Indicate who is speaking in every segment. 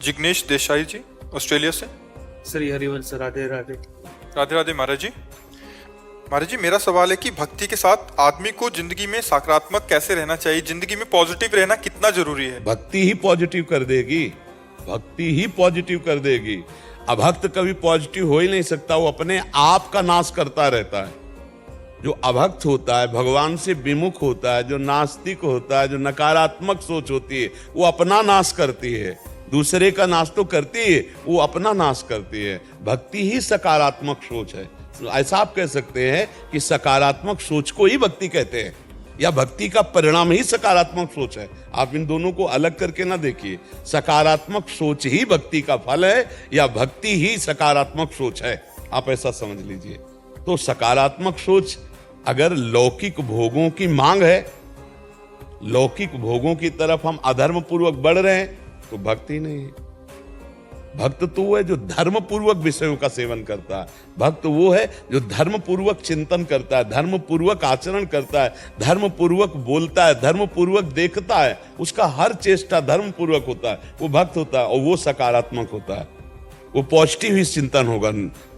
Speaker 1: जिग्नेश देसाई जी Australia से।
Speaker 2: श्री हरिवंश, राधे राधे।
Speaker 1: राधे राधे महाराज जी। महाराज जी, मेरा सवाल है कि भक्ति के साथ आदमी को जिंदगी में सकारात्मक कैसे रहना चाहिए, जिंदगी में पॉजिटिव रहना कितना जरूरी है?
Speaker 3: भक्ति ही पॉजिटिव कर देगी, भक्ति ही पॉजिटिव कर देगी। अभक्त कभी पॉजिटिव हो ही नहीं सकता, वो अपने आप का नाश करता रहता है। जो अभक्त होता है, भगवान से विमुख होता है, जो नास्तिक होता है, जो नकारात्मक सोच होती है, वो अपना नाश करती है। दूसरे का नाश तो करती है, वो अपना नाश करती है। भक्ति ही सकारात्मक सोच है। ऐसा आप कह सकते हैं कि सकारात्मक सोच को ही भक्ति कहते हैं, या भक्ति का परिणाम ही सकारात्मक सोच है। आप इन दोनों को अलग करके ना देखिए। सकारात्मक सोच ही भक्ति का फल है, या भक्ति ही सकारात्मक सोच है, आप ऐसा समझ लीजिए। तो सकारात्मक सोच अगर लौकिक भोगों की मांग है, लौकिक भोगों की तरफ हम अधर्म पूर्वक बढ़ रहे हैं, तो भक्ति नहीं है। भक्त तो वो है जो धर्म पूर्वक विषयों का सेवन करता है। भक्त वो है जो धर्म पूर्वक चिंतन करता है, धर्म पूर्वक आचरण करता है, धर्म पूर्वक बोलता है, धर्म पूर्वक देखता है, उसका हर चेष्टा धर्म पूर्वक होता है, वो भक्त होता है। और वो सकारात्मक होता है, वो पॉजिटिव ही चिंतन होगा,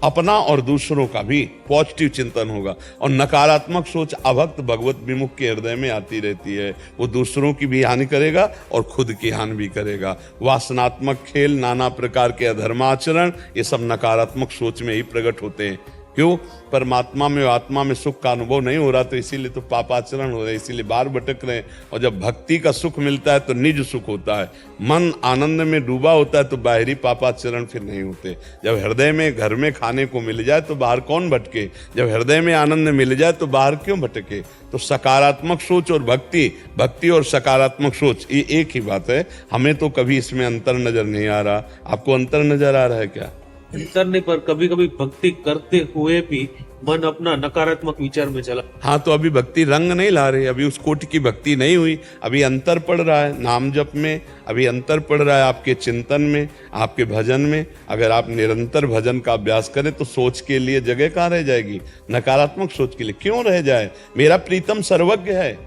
Speaker 3: अपना और दूसरों का भी पॉजिटिव चिंतन होगा। और नकारात्मक सोच अभक्त भगवत विमुख के हृदय में आती रहती है, वो दूसरों की भी हानि करेगा और खुद की हानि भी करेगा। वासनात्मक खेल, नाना प्रकार के अधर्माचरण, ये सब नकारात्मक सोच में ही प्रकट होते हैं। क्यों? परमात्मा में, आत्मा में सुख का अनुभव नहीं हो रहा, तो इसीलिए तो पापाचरण हो रहे हैं, इसीलिए बाहर भटक रहे हैं। और जब भक्ति का सुख मिलता है तो निज सुख होता है, मन आनंद में डूबा होता है, तो बाहरी पापाचरण फिर नहीं होते। जब हृदय में, घर में खाने को मिल जाए तो बाहर कौन भटके? जब हृदय में आनंद मिल जाए तो बाहर क्यों भटके? तो सकारात्मक सोच और भक्ति, भक्ति और सकारात्मक सोच ये एक ही बात है। हमें तो कभी इसमें अंतर नजर नहीं आ रहा। आपको अंतर नजर आ रहा है क्या?
Speaker 2: करने पर कभी कभी भक्ति करते हुए भी मन अपना नकारात्मक विचार में चला।
Speaker 3: हाँ, तो अभी भक्ति रंग नहीं ला रही, अभी उस कोटि की भक्ति नहीं हुई। अभी अंतर पड़ रहा है नाम जप में, अभी अंतर पड़ रहा है आपके चिंतन में, आपके भजन में। अगर आप निरंतर भजन का अभ्यास करें तो सोच के लिए जगह कहाँ रह जाएगी? नकारात्मक सोच के लिए क्यों रह जाए? मेरा प्रीतम सर्वज्ञ है,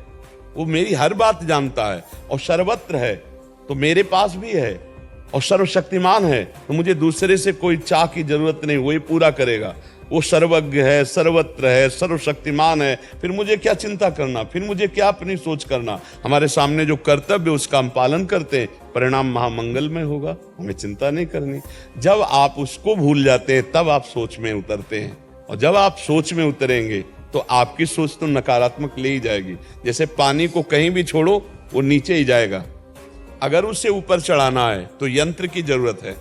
Speaker 3: वो मेरी हर बात जानता है और सर्वत्र है, तो मेरे पास भी है और सर्वशक्तिमान है, तो मुझे दूसरे से कोई चाह की जरूरत नहीं, वही पूरा करेगा। वो सर्वज्ञ है, सर्वत्र है, सर्वशक्तिमान है, फिर मुझे क्या चिंता करना, फिर मुझे क्या अपनी सोच करना? हमारे सामने जो कर्तव्य उसका हम पालन करते हैं, परिणाम महामंगलमय होगा, हमें चिंता नहीं करनी। जब आप उसको भूल जाते हैं तब आप सोच में उतरते हैं, और जब आप सोच में उतरेंगे तो आपकी सोच तो नकारात्मक ले ही जाएगी। जैसे पानी को कहीं भी छोड़ो वो नीचे ही जाएगा, अगर उसे ऊपर चढ़ाना है तो यंत्र की जरूरत है।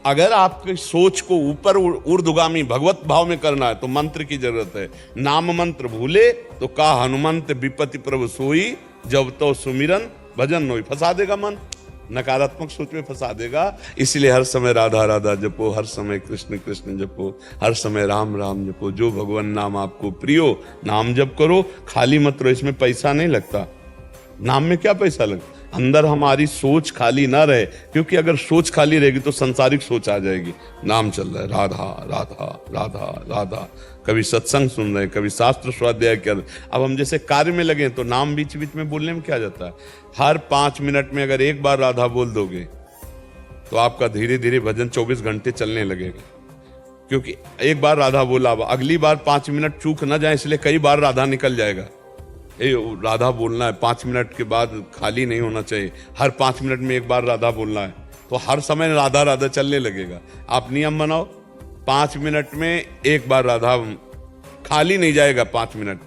Speaker 3: अगर आपकी सोच को ऊपर ऊर्ध्वगामी भगवत भाव में करना है तो मंत्र की जरूरत है। नाम मंत्र भूले तो का हनुमंत विपत्ति प्रभु सोई, जब तो सुमिरन भजन नोई। फंसा देगा मन, नकारात्मक सोच में फंसा देगा। इसलिए हर समय राधा राधा जपो, हर समय कृष्ण कृष्ण जपो, हर समय राम राम जपो। जो भगवान नाम आपको प्रियो, नाम जप करो, खाली मत रहो। इसमें पैसा नहीं लगता, नाम में क्या पैसा लगता? अंदर हमारी सोच खाली ना रहे, क्योंकि अगर सोच खाली रहेगी तो संसारिक सोच आ जाएगी। नाम चल रहा है राधा राधा राधा राधा, कभी सत्संग सुन रहे हैं, कभी शास्त्र स्वाध्याय कर। अब हम जैसे कार्य में लगे तो नाम बीच बीच में बोलने में क्या जाता है? हर 5 मिनट में अगर एक बार राधा बोल दोगे तो आपका धीरे धीरे भजन 24 घंटे चलने लगेगा। क्योंकि एक बार राधा बोला, अगली बार 5 मिनट चूक ना जाए, इसलिए कई बार राधा निकल जाएगा। राधा बोलना है, 5 मिनट के बाद खाली नहीं होना चाहिए, हर 5 मिनट में एक बार राधा बोलना है, तो हर समय राधा राधा चलने लगेगा। आप नियम बनाओ, 5 मिनट में एक बार राधा, खाली नहीं जाएगा 5 मिनट,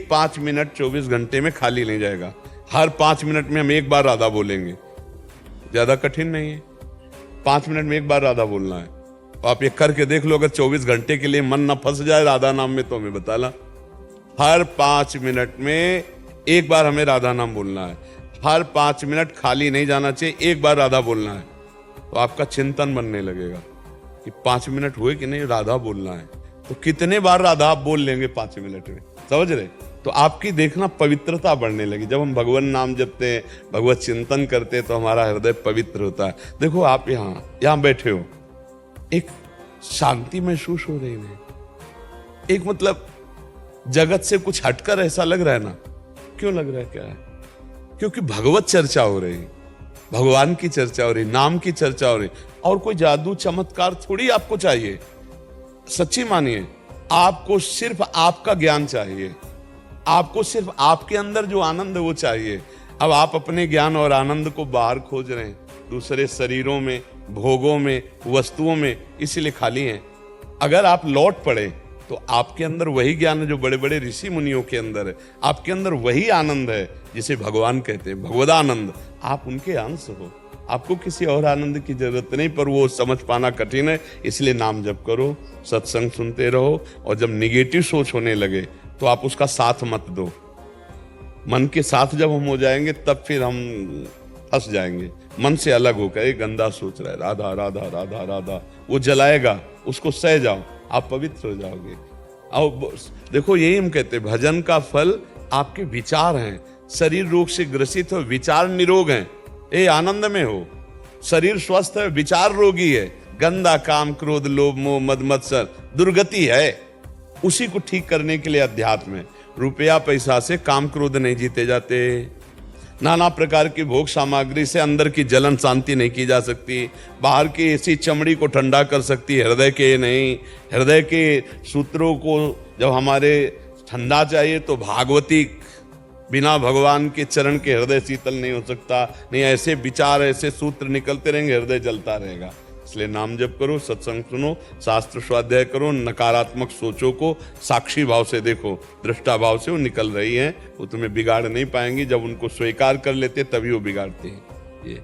Speaker 3: 5 मिनट 24 घंटे में खाली नहीं जाएगा। हर 5 मिनट में हम एक बार राधा बोलेंगे, ज्यादा कठिन नहीं है। 5 मिनट में एक बार राधा बोलना है, तो आप ये करके देख लो। अगर 24 घंटे के लिए मन न फंस जाए राधा नाम में तो हमें बताना। हर 5 मिनट में एक बार हमें राधा नाम बोलना है, हर 5 मिनट खाली नहीं जाना चाहिए, एक बार राधा बोलना है। तो आपका चिंतन बनने लगेगा कि 5 मिनट हुए कि नहीं, राधा बोलना है। तो कितने बार राधा आप बोल लेंगे 5 मिनट में, समझ रहे? तो आपकी देखना पवित्रता बढ़ने लगी। जब हम भगवान नाम जपते हैं, भगवत चिंतन करते हैं, तो हमारा हृदय पवित्र होता है। देखो आप यहाँ बैठे हो, एक शांति महसूस हो रही है, एक मतलब जगत से कुछ हटकर ऐसा लग रहा है ना। क्यों लग रहा है? क्या है? क्योंकि भगवत चर्चा हो रही है। भगवान की चर्चा हो रही, नाम की चर्चा हो रही, और कोई जादू चमत्कार थोड़ी आपको चाहिए। सच्ची मानिए, आपको सिर्फ आपका ज्ञान चाहिए, आपको सिर्फ आपके अंदर जो आनंद है वो चाहिए। अब आप अपने ज्ञान और आनंद को बाहर खोज रहे हैं, दूसरे शरीरों में, भोगों में, वस्तुओं में, इसलिए खाली हैं। अगर आप लौट पड़े तो आपके अंदर वही ज्ञान है जो बड़े बड़े ऋषि मुनियों के अंदर है, आपके अंदर वही आनंद है जिसे भगवान कहते हैं, भगवदानंद। आप उनके अंश हो, आपको किसी और आनंद की जरूरत नहीं, पर वो समझ पाना कठिन है। इसलिए नाम जप करो, सत्संग सुनते रहो, और जब निगेटिव सोच होने लगे तो आप उसका साथ मत दो। मन के साथ जब हम हो जाएंगे तब फिर हम फंस जाएंगे। मन से अलग होकर, एक गंदा सोच रहा है, राधा राधा राधा राधा, वो जलाएगा, उसको सह जाओ, आप पवित्र हो जाओगे। अब देखो, यही हम कहते हैं, भजन का फल आपके विचार हैं। शरीर रोग से ग्रसित हो, विचार निरोग हैं, ए आनंद में हो। शरीर स्वस्थ है, विचार रोगी है, गंदा काम, क्रोध, लोभ, मोह, मद मत्सर दुर्गति है। उसी को ठीक करने के लिए अध्यात्म है। रुपया पैसा से काम क्रोध नहीं जीते जाते, नाना प्रकार की भोग सामग्री से अंदर की जलन शांति नहीं की जा सकती। बाहर की ऐसी चमड़ी को ठंडा कर सकती है, हृदय के नहीं। हृदय के सूत्रों को जब हमारे ठंडा चाहिए तो भागवती, बिना भगवान के चरण के हृदय शीतल नहीं हो सकता। नहीं, ऐसे विचार, ऐसे सूत्र निकलते रहेंगे, हृदय जलता रहेगा। इसलिए नाम जप करो, सत्संग सुनो, शास्त्र स्वाध्याय करो, नकारात्मक सोचों को साक्षी भाव से देखो, दृष्टा भाव से वो निकल रही हैं, वो तुम्हें बिगाड़ नहीं पाएंगी। जब उनको स्वीकार कर लेते तभी वो बिगाड़ते हैं।